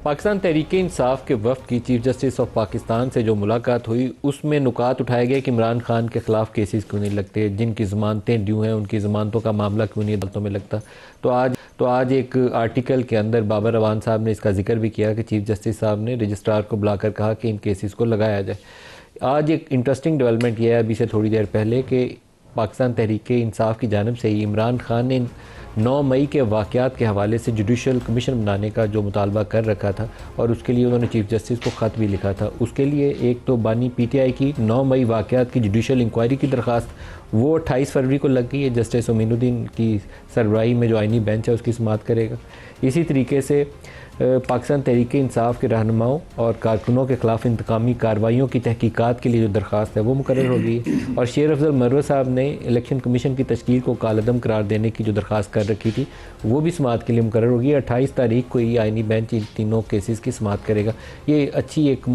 پاکستان تحریک انصاف کے وفد کی چیف جسٹس آف پاکستان سے جو ملاقات ہوئی اس میں نکات اٹھائے گئے کہ عمران خان کے خلاف کیسز کیوں نہیں لگتے، جن کی ضمانتیں ڈیو ہیں ان کی ضمانتوں کا معاملہ کیوں نہیں عدالتوں میں لگتا۔ تو آج ایک آرٹیکل کے اندر بابر روان صاحب نے اس کا ذکر بھی کیا کہ چیف جسٹس صاحب نے رجسٹرار کو بلا کر کہا کہ ان کیسز کو لگایا جائے۔ آج ایک انٹرسٹنگ ڈیولپمنٹ یہ ہے ابھی سے تھوڑی دیر پہلے کہ پاکستان تحریک انصاف کی جانب سے ہی عمران خان نے 9 مئی کے واقعات کے حوالے سے جوڈیشل کمیشن بنانے کا جو مطالبہ کر رکھا تھا اور اس کے لیے انہوں نے چیف جسٹس کو خط بھی لکھا تھا، اس کے لیے ایک تو بانی پی ٹی آئی کی 9 مئی واقعات کی جوڈیشل انکوائری کی درخواست وہ 28 فروری کو لگ گئی ہے، جسٹس امین الدین کی سربراہی میں جو آئینی بینچ ہے اس کی سماعت کرے گا۔ اسی طریقے سے پاکستان تحریک انصاف کے رہنماؤں اور کارکنوں کے خلاف انتقامی کارروائیوں کی تحقیقات کے لیے جو درخواست ہے وہ مقرر ہو گئی ہے، اور شیر افضل مروہ صاحب نے الیکشن کمیشن کی تشکیل کو کالعدم قرار دینے کی جو درخواست کر رکھی تھی وہ بھی سماعت کے لیے مقرر ہوگی۔ 28 تاریخ کو یہ آئینی بینچ ان تینوں کیسز کی سماعت کرے گا۔ یہ اچھی ایک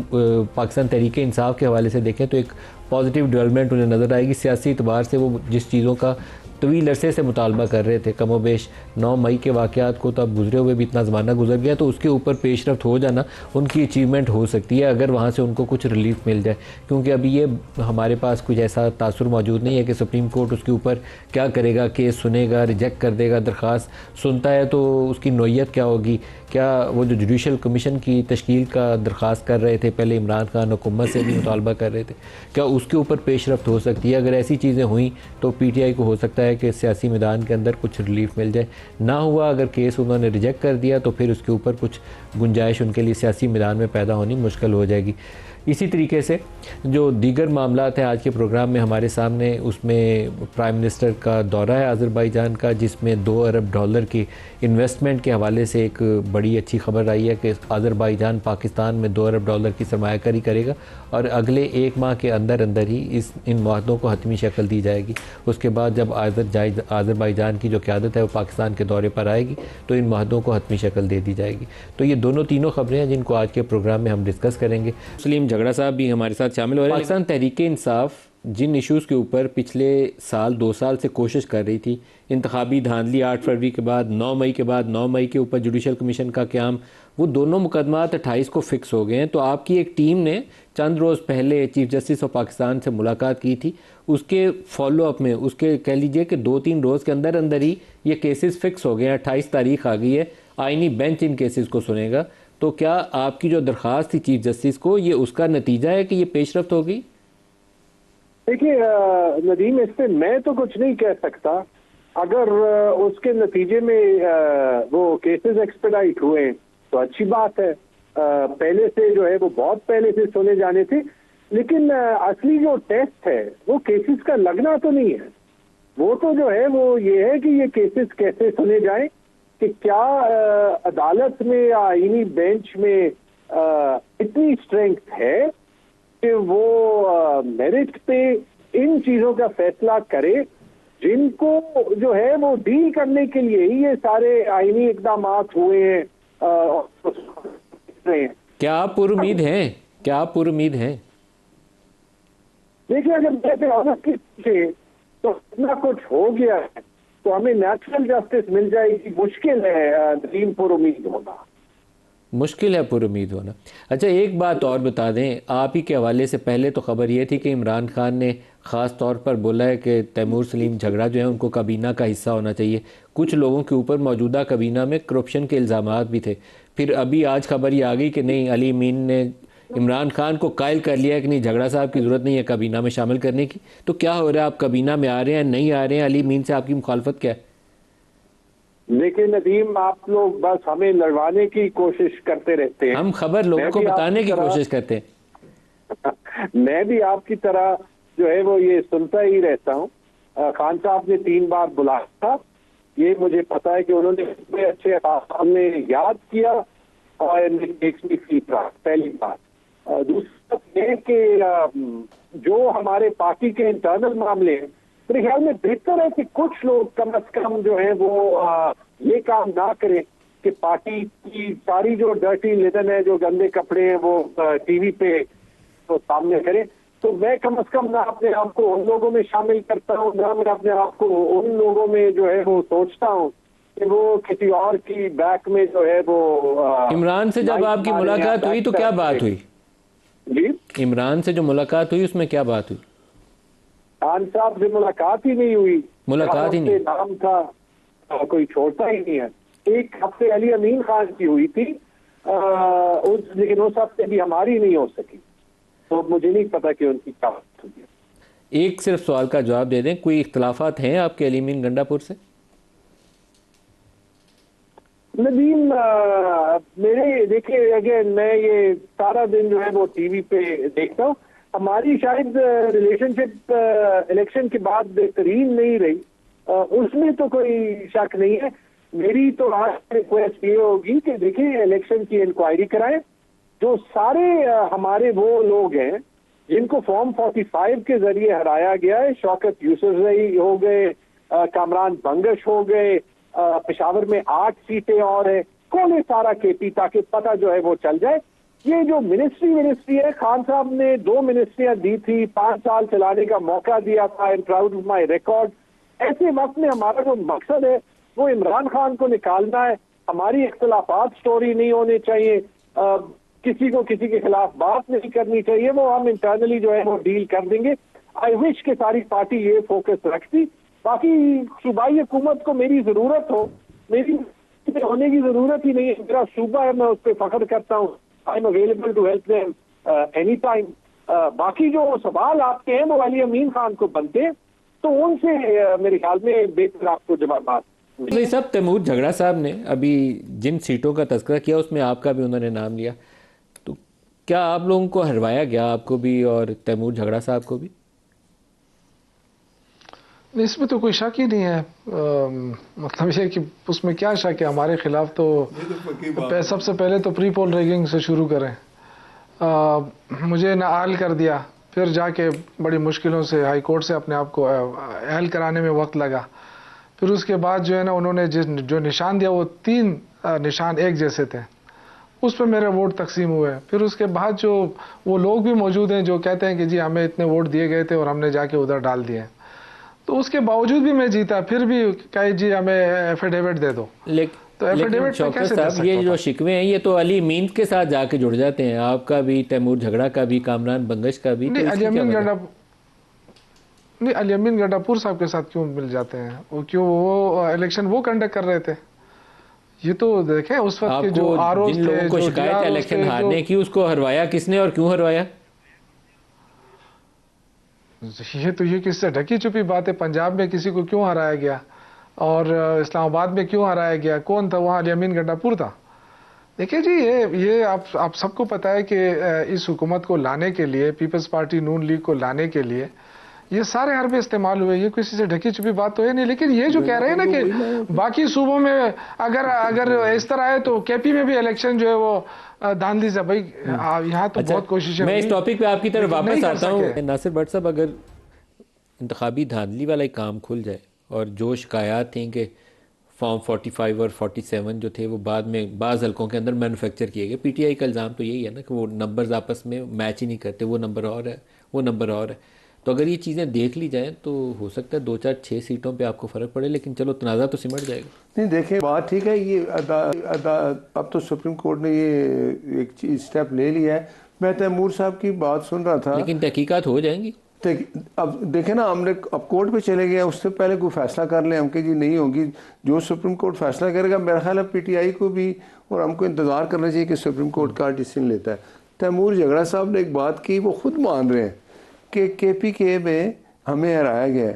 پاکستان تحریک انصاف کے حوالے سے دیکھیں تو ایک پازیٹیو ڈیولپمنٹ انہیں نظر آئے گی۔ سیاسی اعتبار سے وہ جس چیزوں کا طویل عرصے سے مطالبہ کر رہے تھے، کم و بیش 9 مئی کے واقعات کو تو اب گزرے ہوئے بھی اتنا زمانہ گزر گیا تو اس کے اوپر پیش رفت ہو جانا ان کی اچیومنٹ ہو سکتی ہے اگر وہاں سے ان کو کچھ ریلیف مل جائے، کیونکہ ابھی یہ ہمارے پاس کچھ ایسا تاثر موجود نہیں ہے کہ سپریم کورٹ اس کے اوپر کیا کرے گا، کیس سنے گا، ریجیکٹ کر دے گا، درخواست سنتا ہے تو اس کی نوعیت کیا ہوگی، کیا وہ جو جوڈیشل کمیشن کی تشکیل کا درخواست کر رہے تھے پہلے عمران خان حکومت سے بھی مطالبہ کر رہے تھے، کیا اس کے اوپر پیش رفت ہو سکتی ہے۔ اگر ایسی چیزیں ہوئیں تو پی ٹی آئی کو ہو سکتا ہے کہ سیاسی میدان کے اندر کچھ ریلیف مل جائے، نہ ہوا اگر کیس انہوں نے ریجیکٹ کر دیا تو پھر اس کے اوپر کچھ گنجائش ان کے لیے سیاسی میدان میں پیدا ہونی مشکل ہو جائے گی۔ اسی طریقے سے جو دیگر معاملات ہیں آج کے پروگرام میں ہمارے سامنے، اس میں پرائم منسٹر کا دورہ ہے آذربائیجان کا، جس میں $2 ارب کی انویسٹمنٹ کے حوالے سے ایک بڑی اچھی خبر آئی ہے کہ آذربائیجان پاکستان میں $2 ارب کی سرمایہ کاری کرے گا اور اگلے 1 ماہ کے اندر ہی ان معاہدوں کو حتمی شکل دی جائے گی۔ اس کے بعد جب آذربائیجان کی جو قیادت ہے وہ پاکستان کے دورے پر آئے گی تو ان معاہدوں کو حتمی شکل دے دی جائے گی۔ تو یہ تینوں خبریں ہیں جن کو آج کے پروگرام میں ہم ڈسکس کریں گے۔ سلیم جھگڑا صاحب بھی ہمارے ساتھ شامل ہو رہے ہیں۔ پاکستان تحریک انصاف جن ایشوز کے اوپر پچھلے 2 سال سے کوشش کر رہی تھی، انتخابی دھاندلی 8 فروری کے بعد 9 مئی کے بعد 9 مئی کے اوپر جوڈیشل کمیشن کا قیام، وہ دونوں مقدمات 28 کو فکس ہو گئے ہیں۔ تو آپ کی ایک ٹیم نے چند روز پہلے چیف جسٹس آف پاکستان سے ملاقات کی تھی، اس کے فالو اپ میں اس کے کہہ لیجئے کہ 2-3 روز کے اندر ہی یہ کیسز فکس ہو گئے ہیں، 28 تاریخ آ گئی ہے، آئینی بینچ ان کیسز کو سنے گا۔ تو کیا آپ کی جو درخواست تھی چیف جسٹس کو یہ اس کا نتیجہ ہے کہ یہ پیش رفت ہوگی؟ دیکھیے ندیم، اس پہ میں تو کچھ نہیں کہہ سکتا۔ اگر اس کے نتیجے میں وہ کیسز ایکسپیڈائٹ ہوئے تو اچھی بات ہے، پہلے سے جو ہے وہ بہت پہلے سے سنے جانے تھے، لیکن اصلی جو ٹیسٹ ہے وہ کیسز کا لگنا تو نہیں ہے، وہ تو جو ہے وہ یہ ہے کہ یہ کیسز کیسے سنے جائیں، کہ کیا عدالت میں یا آئینی بینچ میں اتنی اسٹرینگتھ ہے کہ وہ میرٹ پہ ان چیزوں کا فیصلہ کرے جن کو جو ہے وہ ڈیل کرنے کے لیے ہی یہ سارے آئینی اقدامات ہوئے ہیں۔ کیا آپ پر امید ہیں؟ دیکھیے، اگر میں آنسٹلی پوچھے تو اتنا کچھ ہو گیا ہے تو ہمیں نیچرل جسٹس مل جائے گی، مشکل ہے ندیم پر امید ہونا۔ مشکل ہے پر امید ہونا۔ اچھا ایک بات اور بتا دیں، آپ ہی کے حوالے سے پہلے تو خبر یہ تھی کہ عمران خان نے خاص طور پر بولا ہے کہ تیمور سلیم جھگڑا جو ہے ان کو کابینہ کا حصہ ہونا چاہیے، کچھ لوگوں کے اوپر موجودہ کابینہ میں کرپشن کے الزامات بھی تھے، پھر ابھی آج خبر یہ آ گئی کہ نہیں، علی امین نے عمران خان کو قائل کر لیا کہ نہیں، جھگڑا صاحب کی ضرورت نہیں ہے کابینہ میں شامل کرنے کی۔ تو کیا ہو رہا ہے، آپ کابینہ میں آ رہے ہیں نہیں آ رہے ہیں؟ علی امین سے آپ کی مخالفت کیا ہے؟ لیکن ندیم، آپ لوگ بس ہمیں لڑوانے کی کوشش کرتے رہتے ہیں، ہم خبر لوگوں کو بتانے کی کوشش کرتے ہیں۔ میں بھی آپ کی طرح جو ہے وہ یہ سنتا ہی رہتا ہوں۔ خان صاحب نے 3 بار بلایا تھا، یہ مجھے پتا ہے کہ انہوں نے بڑے اچھے ہم نے یاد کیا اور پہلی بات۔ دوسری بات یہ کہ جو ہمارے پارٹی کے انٹرنل معاملے ہیں، میرے خیال میں بہتر ہے کہ کچھ لوگ کم از کم جو ہے وہ یہ کام نہ کریں کہ پارٹی کی ساری جو ڈرٹی لنن ہے، جو گندے کپڑے ہیں، وہ ٹی وی پہ تو سامنے کریں۔ تو میں کم از کم نہ اپنے آپ کو ان لوگوں میں شامل کرتا ہوں، نہ میں اپنے آپ کو ان لوگوں میں جو ہے وہ سوچتا ہوں کہ وہ کسی اور کی بیک میں جو ہے وہ عمران سے جب آپ کی ملاقات ہوئی تو کیا بات ہوئی؟ جی عمران سے جو ملاقات ہوئی اس میں کیا بات ہوئی؟ خان صاحب سے ملاقات ہی نہیں ہوئی. ملاقات ہی نہیں. نام تھا کوئی چھوڑتا ہی نہیں ہے. ایک ہفتے علی امین خان کی ہوئی تھی لیکن اس ہفتے بھی ہماری نہیں ہو سکی, تو مجھے نہیں پتا کہ ان کی کیا بات ہوئی. ایک صرف سوال کا جواب دے دیں, کوئی اختلافات ہیں آپ کے علی امین گنڈا پور سے؟ ندیم میرے دیکھیں اگین میں یہ سارا دن جو ہے وہ ٹی وی پہ دیکھتا ہوں. ہماری شاید ریلیشن شپ الیکشن کے بعد بہترین نہیں رہی, اس میں تو کوئی شک نہیں ہے. میری تو آج ریکویسٹ یہ ہوگی کہ دیکھیں الیکشن کی انکوائری کرائیں. جو سارے ہمارے وہ لوگ ہیں جن کو فارم 45 کے ذریعے ہرایا گیا ہے, شوکت یوسفزئی ہو گئے, کامران بنگش ہو گئے, پشاور میں 8 سیٹیں اور ہیں, کون ہے سارا کے پی, تاکہ پتہ جو ہے وہ چل جائے. یہ جو منسٹری ہے, خان صاحب نے 2 منسٹریاں دی تھی, 5 سال چلانے کا موقع دیا تھا, am proud of my record. ایسے وقت میں ہمارا جو مقصد ہے وہ عمران خان کو نکالنا ہے. ہماری اختلافات سٹوری نہیں ہونے چاہیے, کسی کو کسی کے خلاف بات نہیں کرنی چاہیے, وہ ہم انٹرنلی جو ہے وہ ڈیل کر دیں گے. آئی وش کہ ساری پارٹی یہ فوکس رکھتی. باقی صوبائی حکومت کو میری ضرورت ہو, میری ہونے کی ضرورت ہی نہیں ہے. میرا صوبہ ہے, میں اس پہ فخر کرتا ہوں. I am available to help them any time. باقی جو سوال آپ کے ہیں وہ علی امین خان کو بنتے ہیں, تو ان سے میرے خیال میں بہتر آپ کو جوابات. نہیں صاحب, تیمور جھگڑا صاحب نے ابھی جن سیٹوں کا تذکرہ کیا اس میں آپ کا بھی انہوں نے نام لیا, تو کیا آپ لوگوں کو ہروایا گیا, آپ کو بھی اور تیمور جھگڑا صاحب کو بھی؟ اس میں تو کوئی شک ہی نہیں ہے. مطلب یہ کہ اس میں کیا شک ہے, ہمارے خلاف تو سب سے پہلے تو پری پول ریگنگ سے شروع کریں. مجھے نااہل کر دیا, پھر جا کے بڑی مشکلوں سے ہائی کورٹ سے اپنے آپ کو اہل کرانے میں وقت لگا. پھر اس کے بعد جو ہے نا انہوں نے جو نشان دیا وہ 3 نشان ایک جیسے تھے, اس پہ میرے ووٹ تقسیم ہوئے. پھر اس کے بعد جو وہ لوگ بھی موجود ہیں جو کہتے ہیں کہ جی ہمیں اتنے ووٹ دیے گئے تھے اور ہم نے جا کے ادھر ڈال دیے, تو اس کے باوجود بھی میں جیتا, پھر بھی کہے جی ہمیں ایفیڈیوٹ دے دو. تو لیکن شوکت صاحب یہ جو شکوے ہیں یہ تو علی امین کے ساتھ جا کے جڑ جاتے ہیں, آپ کا بھی, تیمور جھگڑا کا بھی, کامران بنگش کا بھی. نہیں, علی امین گنڈا پور صاحب کے ساتھ کیوں مل جاتے ہیں, وہ کیوں وہ الیکشن وہ کنڈکٹ کر رہے تھے. یہ تو دیکھیں اس وقت کے جو آروز جن تھے, لوگوں کو جو شکایت ہے الیکشن ہارنے کی, اس کو ہروایا کس نے اور کیوں ہروایا؟ یہ تو یہ کس سے ڈھکی چھپی بات ہے. پنجاب میں کسی کو کیوں ہرایا گیا اور اسلام آباد میں کیوں ہرایا گیا, کون تھا وہاں؟ علی امین گنڈا پور تھا. دیکھیں جی یہ آپ سب کو پتا ہے کہ اس حکومت کو لانے کے لیے, پیپلز پارٹی نون لیگ کو لانے کے لیے یہ سارے حربے استعمال ہوئے. یہ کسی سے ڈھکی چھپی بات تو ہے نہیں. لیکن یہ جو کہہ رہے ہیں نا کہ باقی صوبوں میں اگر اس طرح ہے تو کے پی میں بھی الیکشن جو ہے وہ دھاندلی سے, بھائی یہاں تو بہت کوششیں. میں اس ٹاپک پہ آپ کی طرف واپس آتا ہوں. ناصر بٹ صاحب, اگر انتخابی دھاندلی والا کام کھل جائے اور جو شکایات تھیں کہ فارم 45 اور 47 جو تھے وہ بعد میں بعض حلقوں کے اندر مینوفیکچر کیے گئے, پی ٹی آئی کا الزام تو یہی ہے نا کہ وہ نمبرز آپس میں میچ ہی نہیں کرتے, وہ نمبر اور ہے, وہ نمبر اور ہے. تو اگر یہ چیزیں دیکھ لی جائیں تو ہو سکتا ہے 2 4 6 سیٹوں پہ آپ کو فرق پڑے, لیکن چلو تنازع تو سمٹ جائے گا. نہیں دیکھیں بات ٹھیک ہے, یہ اب تو سپریم کورٹ نے یہ ایک اسٹیپ لے لیا ہے. میں تیمور صاحب کی بات سن رہا تھا, لیکن تحقیقات ہو جائیں گی. اب دیکھیں نا, ہم نے اب کورٹ پہ چلے گئے, اس سے پہلے کوئی فیصلہ کر لیں ہم کہ جی نہیں ہوگی. جو سپریم کورٹ فیصلہ کرے گا میرا خیال ہے پی ٹی آئی کو بھی اور ہم کو انتظار کرنا چاہیے کہ سپریم کورٹ کا ڈیسیژن لیتا ہے. تیمور جھگڑا صاحب نے ایک بات کی, وہ خود مان رہے ہیں کہ کے پی کے میں ہمیں ہرایا گیا ہے,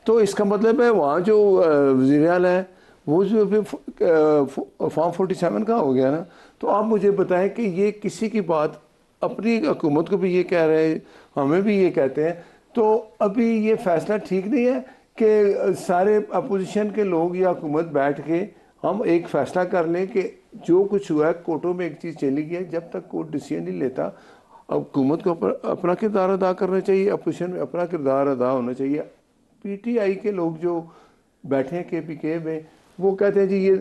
تو اس کا مطلب ہے وہاں جو وزیر اعلیٰ ہے وہ جو فارم 47 کا ہو گیا نا. تو آپ مجھے بتائیں کہ یہ کسی کی بات, اپنی حکومت کو بھی یہ کہہ رہے ہیں, ہمیں بھی یہ کہتے ہیں, تو ابھی یہ فیصلہ ٹھیک نہیں ہے کہ سارے اپوزیشن کے لوگ یا حکومت بیٹھ کے ہم ایک فیصلہ کر لیں کہ جو کچھ ہوا ہے کورٹوں میں ایک چیز چلی گئی ہے, جب تک کورٹ ڈیسیژن نہیں لیتا حکومت کو اپنا کردار ادا کرنا چاہیے, اپوزیشن میں اپنا کردار ادا ہونا چاہیے. پی ٹی آئی کے لوگ جو بیٹھے ہیں کے پی کے میں وہ کہتے ہیں جی یہ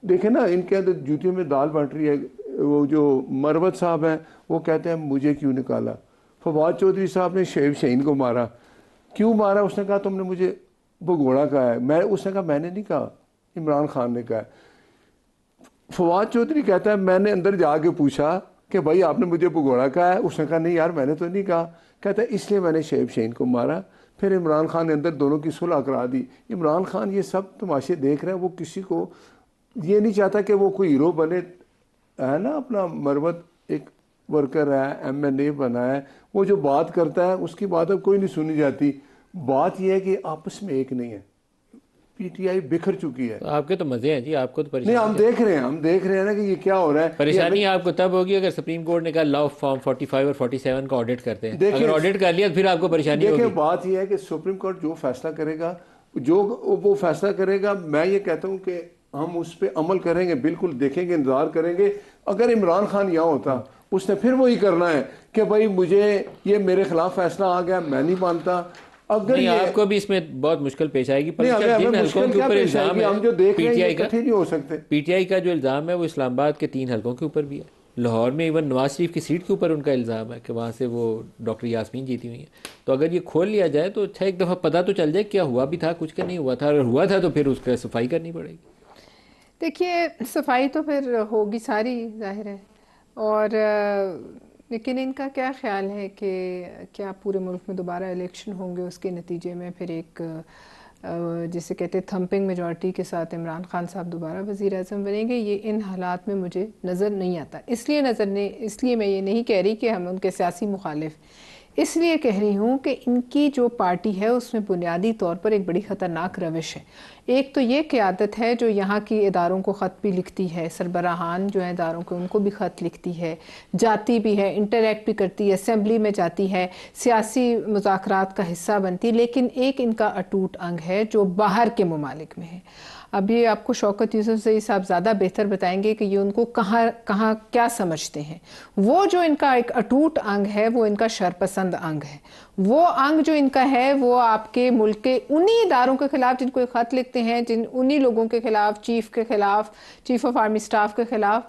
دیکھیں نا, ان کے اندر جوتیوں میں دال بنٹ رہی ہے. وہ جو مروت صاحب ہیں وہ کہتے ہیں مجھے کیوں نکالا. فواد چودھری صاحب نے شعیب شہین کو مارا, کیوں مارا؟ اس نے کہا تم نے مجھے بھگوڑا کہا ہے. اس نے کہا میں نے نہیں کہا, عمران خان نے کہا ہے. فواد چودھری کہتا ہے میں نے اندر جا کے پوچھا کہ بھائی آپ نے مجھے بھگوڑا کہا ہے؟ اس نے کہا نہیں یار میں نے تو نہیں کہا. کہتا ہے اس لیے میں نے شعیب شہین کو مارا. پھر عمران خان نے اندر دونوں کی صلح کرا دی. عمران خان یہ سب تماشے دیکھ رہے ہیں, وہ کسی کو یہ نہیں چاہتا کہ وہ کوئی ہیرو بنے, ہے نا. اپنا مروت ایک ورکر ہے, ایم این اے بنا ہے, وہ جو بات کرتا ہے اس کی بات اب کوئی نہیں سنی جاتی. بات یہ ہے کہ آپس میں ایک نہیں ہے, پی ٹی آئی بکھر چکی ہے. آپ کے تو مزے ہیں جی, آپ کو تو نہیں ہم دیکھ رہے ہیں نا کہ یہ کیا ہو رہا ہے. پریشانی آپ کو تب ہوگی اگر سپریم کورٹ نے کہا لا فارم 45 اور 47 کا آڈٹ کرتے ہیں. اگر آڈٹ کر لیا پھر آپ کو پریشانی ہوگی. دیکھیں بات یہ ہے کہ سپریم کورٹ جو فیصلہ کرے گا, جو وہ فیصلہ کرے گا, میں یہ کہتا ہوں کہ ہم اس پہ عمل کریں گے, بالکل دیکھیں گے, انتظار کریں گے. اگر عمران خان یہاں ہوتا اس نے پھر وہی کرنا ہے کہ بھائی مجھے یہ میرے خلاف فیصلہ آ گیا, میں نہیں مانتا. اگر نہیں, یہ آپ کو بھی اس میں بہت مشکل پیش آئے گی. ہمیں مشکل کیا پیش آئے گی, ہم جو دیکھ رہے ہیں اکٹھے نہیں ہو سکتے. پی ٹی آئی کا جو الزام ہے وہ اسلام آباد کے 3 حلقوں کے اوپر بھی ہے. لاہور میں ایون نواز شریف کی سیٹ کے اوپر ان کا الزام ہے کہ وہاں سے وہ ڈاکٹر یاسمین جیتی ہوئی ہیں. تو اگر یہ کھول لیا جائے تو اچھا ایک دفعہ پتہ تو چل جائے کیا ہوا بھی تھا, کچھ کا نہیں ہوا تھا. اگر ہوا تھا تو پھر اس کا صفائی کرنی پڑے گی. دیکھیے صفائی تو پھر ہوگی ساری, ظاہر ہے. اور لیکن ان کا کیا خیال ہے کہ کیا پورے ملک میں دوبارہ الیکشن ہوں گے, اس کے نتیجے میں پھر ایک جسے کہتے ہیں تھمپنگ میجورٹی کے ساتھ عمران خان صاحب دوبارہ وزیر اعظم بنیں گے؟ یہ ان حالات میں مجھے نظر نہیں آتا. اس لیے میں یہ نہیں کہہ رہی کہ ہم ان کے سیاسی مخالف, اس لیے کہہ رہی ہوں کہ ان کی جو پارٹی ہے اس میں بنیادی طور پر ایک بڑی خطرناک روش ہے. ایک تو یہ قیادت ہے جو یہاں کی اداروں کو خط بھی لکھتی ہے, سربراہان جو ہیں اداروں کو ان کو بھی خط لکھتی ہے, جاتی بھی ہے, انٹریکٹ بھی کرتی ہے, اسمبلی میں جاتی ہے, سیاسی مذاکرات کا حصہ بنتی ہے. لیکن ایک ان کا اٹوٹ انگ ہے جو باہر کے ممالک میں ہے. اب یہ آپ کو شوکت یوسفزئی صاحب زیادہ بہتر بتائیں گے کہ یہ ان کو کہاں کیا سمجھتے ہیں. وہ جو ان کا ایک اٹوٹ انگ ہے وہ ان کا شرپسند انگ ہے. وہ انگ جو ان کا ہے وہ آپ کے ملک کے انہی اداروں کے خلاف جن کو خط لکھتے ہیں, انہی لوگوں کے خلاف, چیف کے خلاف, چیف آف آرمی سٹاف کے خلاف,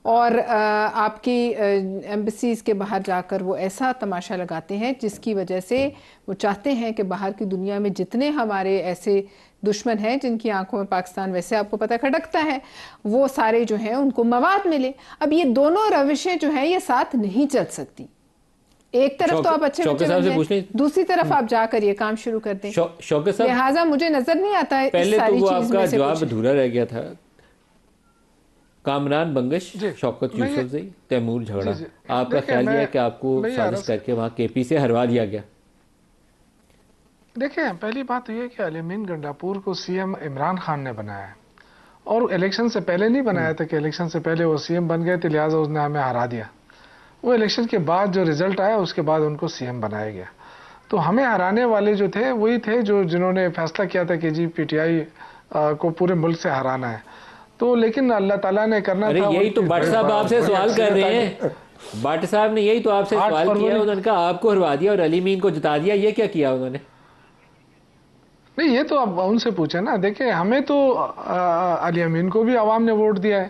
اور آپ کی ایمبیسیز کے باہر جا کر وہ ایسا تماشا لگاتے ہیں جس کی وجہ سے وہ چاہتے ہیں کہ باہر کی دنیا میں جتنے ہمارے ایسے دشمن ہیں جن کی آنکھوں میں پاکستان ویسے آپ کو پتہ کھٹکتا ہے, وہ سارے جو ہیں ان کو مواد ملے. اب یہ دونوں روشیں جو ہیں یہ ساتھ نہیں چل سکتی. ایک طرف تو آپ اچھے بچے بن جائیں, دوسری طرف آپ جا کر یہ کام شروع کر دیں. شوکت صاحب لہٰذا مجھے نظر نہیں آتا ہے پہلے تو وہ آپ کا جواب ادھورا رہ گیا تھا. کامران بنگش, شوکت یوسفزئی, تیمور جھگڑا, آپ کا خیال یہ ہے کہ آپ کو سازش کر کے وہاں کے پی سے ہروا دیا گیا؟ دیکھیں پہلی بات تو یہ کہ الیمین گنڈاپور کو سی ایم عمران خان نے بنایا ہے, اور الیکشن سے پہلے نہیں بنایا تھا کہ الیکشن سے پہلے وہ سی ایم بن گئے تھے لہٰذا اس نے ہمیں ہرا دیا. وہ الیکشن کے بعد جو رزلٹ آیا اس کے بعد ان کو سی ایم بنایا گیا. تو ہمیں ہرانے والے جو تھے وہی تھے جنہوں نے فیصلہ کیا تھا کہ جی پی ٹی آئی کو پورے ملک سے ہرانا ہے. تو لیکن اللہ تعالیٰ نے کرنا تھا. یہی تو بٹ صاحب آپ سے سوال کر رہے ہیں, بٹ صاحب نے یہی تو آپ سے سوال کیا, انہوں نے کہا آپ کو ہروا دیا اور علی مین کو جتا دیا. یہ کیا کیا انہوں نے؟ نہیں یہ تو اب ان سے پوچھیں نا. دیکھیں ہمیں تو علی امین کو بھی عوام نے ووٹ دیا ہے,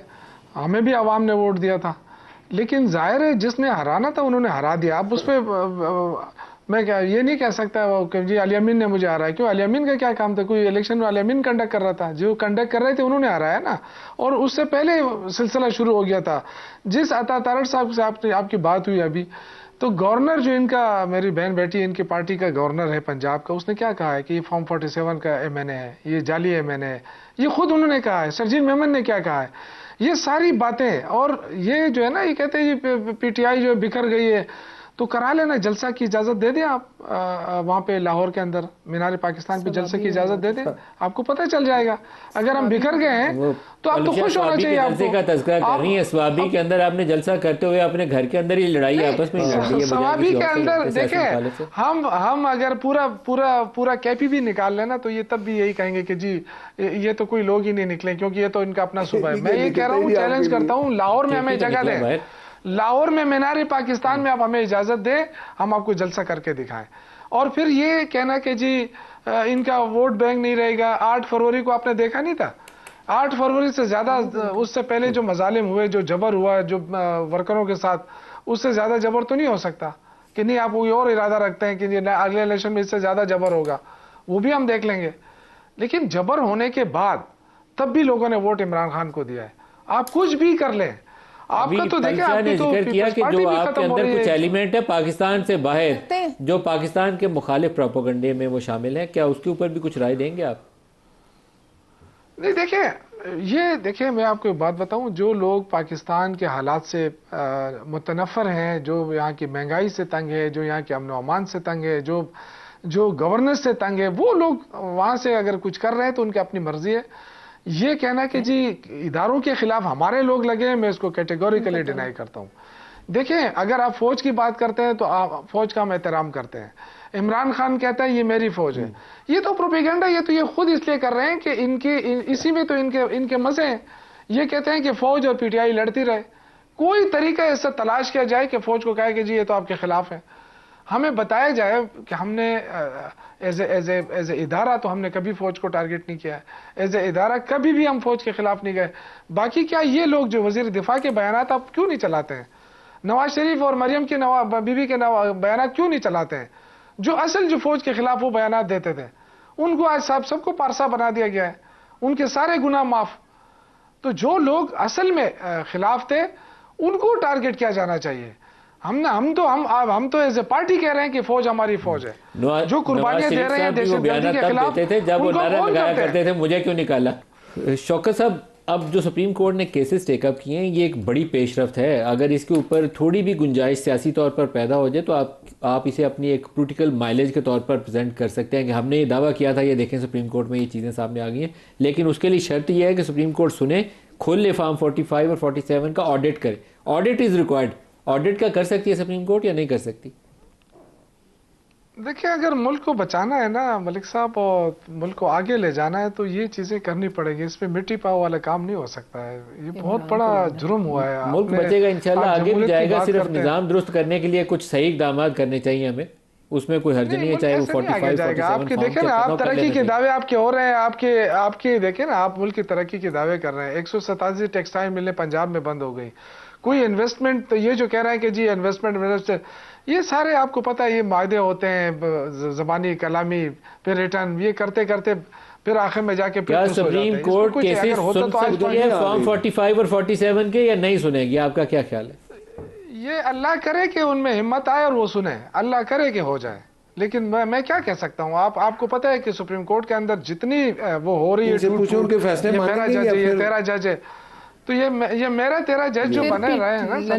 ہمیں بھی عوام نے ووٹ دیا تھا, لیکن ظاہر ہے جس نے ہرانا تھا انہوں نے ہرا دیا. اب اس پہ میں کیا یہ نہیں کہہ سکتا کہ جی علی امین نے مجھے ہرایا. کیوں, علی امین کا کیا کام تھا؟ کوئی الیکشن میں علی امین کنڈکٹ کر رہا تھا؟ جو کنڈکٹ کر رہے تھے انہوں نے ہرایا نا, اور اس سے پہلے سلسلہ شروع ہو گیا تھا. جس عطا تارڑ صاحب سے آپ کی بات ہوئی ابھی, تو گورنر جو ان کا, میری بہن بیٹی ان کی پارٹی کا گورنر ہے پنجاب کا, اس نے کیا کہا ہے کہ یہ فارم 47 کا ایم این اے ہے, یہ جعلی ایم این اے ہے. یہ خود انہوں نے کہا ہے. سرجیل میمن نے کیا کہا ہے. یہ ساری باتیں, اور یہ جو ہے نا یہ کہتے ہیں یہ پی ٹی آئی جو بکھر گئی ہے, تو کرا لینا جلسہ کی اجازت دے دیں آپ وہاں پہ لاہور کے اندر مینار پاکستان پہ جلسے کی اجازت دے دیں, آپ کو پتہ چل جائے گا. اگر ہم بکھر گئے ہیں تو آپ کو خوش ہونا چاہیے. آپ جلسے کا تذکرہ کر رہی ہیں, سوابی کے اندر آپ نے جلسہ کرتے ہوئے اپنے گھر کے اندر ہی لڑائی آپس میں لڑ رہی ہے. سوابی کے اندر دیکھیں ہم اگر پورا کیپی بھی نکال لینا تو یہ تب بھی یہی کہیں گے کہ جی یہ تو کوئی لوگ ہی نہیں نکلے, کیونکہ یہ تو ان کا اپنا صوبہ ہے. میں یہ کہہ رہا ہوں, چیلنج کرتا ہوں, لاہور میں ہمیں جگہ دیں, لاہور میں مینار پاکستان میں آپ ہمیں اجازت دیں, ہم آپ کو جلسہ کر کے دکھائیں. اور پھر یہ کہنا کہ جی ان کا ووٹ بینک نہیں رہے گا. 8 فروری کو آپ نے دیکھا نہیں تھا؟ 8 فروری سے زیادہ, اس سے پہلے جو مظالم ہوئے, جو جبر ہوا جو ورکروں کے ساتھ, اس سے زیادہ جبر تو نہیں ہو سکتا. کہ نہیں آپ کوئی اور ارادہ رکھتے ہیں کہ اگلے الیکشن میں اس سے زیادہ جبر ہوگا, وہ بھی ہم دیکھ لیں گے. لیکن جبر ہونے کے بعد تب بھی لوگوں نے ووٹ عمران خان کو دیا ہے. آپ کچھ بھی کر لیں, آپ کا تو دیکھیں آپ نے کی تو ذکر کیا کہ پارٹی جو بھی آپ کے ختم ہو اندر رہی کچھ ہے. ایلیمنٹ ہے پاکستان سے باہر جو پاکستان کے مخالف پروپیگنڈے میں وہ شامل ہیں, کیا اس کے اوپر بھی کچھ رائے دیں گے آپ؟ نہیں دیکھیں میں آپ کو ایک بات بتاؤں, جو لوگ پاکستان کے حالات سے متنفر ہیں, جو یہاں کی مہنگائی سے تنگ ہے, جو یہاں کے امن و امان سے تنگ ہے, جو گورننس سے تنگ ہے, وہ لوگ وہاں سے اگر کچھ کر رہے ہیں تو ان کی اپنی مرضی ہے. یہ کہنا کہ جی اداروں کے خلاف ہمارے لوگ لگے ہیں, میں اس کو کیٹیگوریکلی ڈینائی کرتا ہوں. دیکھیں اگر آپ فوج کی بات کرتے ہیں تو آپ فوج کا ہم احترام کرتے ہیں. عمران خان کہتا ہے یہ میری فوج ہے, یہ تو پروپیگنڈا, یہ تو یہ خود اس لیے کر رہے ہیں کہ اسی میں تو ان کے مزے ہیں. یہ کہتے ہیں کہ فوج اور پی ٹی آئی لڑتی رہے. کوئی طریقہ ایسا تلاش کیا جائے کہ فوج کو کہے کہ جی یہ تو آپ کے خلاف ہے. ہمیں بتایا جائے کہ ہم نے ایز اے ادارہ تو ہم نے کبھی فوج کو ٹارگٹ نہیں کیا ہے, ایز اے ادارہ کبھی بھی ہم فوج کے خلاف نہیں گئے. باقی کیا یہ لوگ جو وزیر دفاع کے بیانات آپ کیوں نہیں چلاتے ہیں؟ نواز شریف اور مریم کے بی بی کے بیانات کیوں نہیں چلاتے ہیں؟ جو فوج کے خلاف وہ بیانات دیتے تھے ان کو آج صاحب سب کو پارسا بنا دیا گیا ہے, ان کے سارے گناہ معاف. تو جو لوگ اصل میں خلاف تھے ان کو ٹارگٹ کیا جانا چاہیے. ہم تو ایز اے پارٹی کہہ رہے ہیں کہ فوج ہماری فوج ہے. جو قربانیاں دے رہے ہیں دہشت گردی کے خلاف جب وہ ان کو نعرہ کون لگایا کرتے کرتے تھے مجھے کیوں نکالا. شوکت صاحب, اب جو سپریم کورٹ نے کیسز ٹیک اپ کیے ہیں یہ ایک بڑی پیش رفت ہے. اگر اس کے اوپر تھوڑی بھی گنجائش سیاسی طور پر پیدا ہو جائے تو آپ اسے اپنی ایک پولیٹیکل مائلیج کے طور پر پریزنٹ کر سکتے ہیں کہ ہم نے یہ دعویٰ کیا تھا, یہ دیکھیں سپریم کورٹ میں یہ چیزیں سامنے آ گئی ہیں. لیکن اس کے لیے شرط یہ ہے کہ سپریم کورٹ سنے, کھول لے فارم 45 اور 47 کا آڈٹ کرے. Audit is required. آڈٹ کا کر سکتی ہے سپریم کورٹ یا نہیں کر سکتی؟ دیکھیں اگر ملک کو بچانا ہے نا ملک صاحب, اور ملک کو آگے لے جانا ہے تو یہ چیزیں کرنی پڑے گی. اس پہ مٹی پاؤ والا کام نہیں ہو سکتا ہے. یہ بہت بڑا جرم ہوا ہے. ملک بچے گا انشاءاللہ, آگے بھی جائے گا. صرف کرتے نظام درست کرنے کے لیے کچھ صحیح اقدامات کرنے چاہیے ہمیں, اس میں کوئی حرج نہیں ہے. چاہے وہ 45 47 آپ کے دیکھیں نا, آپ ترقی کے دعوے آپ کے ہو رہے ہیں, آپ کے دیکھیں نا, آپ ملک کی ترقی کے دعوے کر رہے ہیں. 187 ٹیکسٹائل ملیں پنجاب میں بند ہو گئی. کوئی انویسٹمنٹ, یہ جو کہہ رہے ہیں کہ جی انویسٹمنٹ, یہ سارے آپ کو پتہ ہے یہ معاہدے ہوتے ہیں زبانی کلامی, پھر ریٹرن, یہ کرتے کرتے پھر آخر میں جا کے کیا سپریم کورٹ کیسز سن سکتی ہے فارم 45 اور 47 کے یا نہیں سنے گی؟ آپ کا کیا خیال ہے؟ یہ اللہ کرے کہ ان میں ہمت آئے اور وہ سنیں, اللہ کرے کہ ہو جائے. لیکن میں کیا کہہ سکتا ہوں, آپ کو پتہ ہے کہ سپریم کورٹ کے اندر جتنی وہ ہو رہی ہے, یہ میرا جج ہے, یہ تیرا جج ہے, تو یہ میرا تیرا جج جو بنے رہے ہیں نا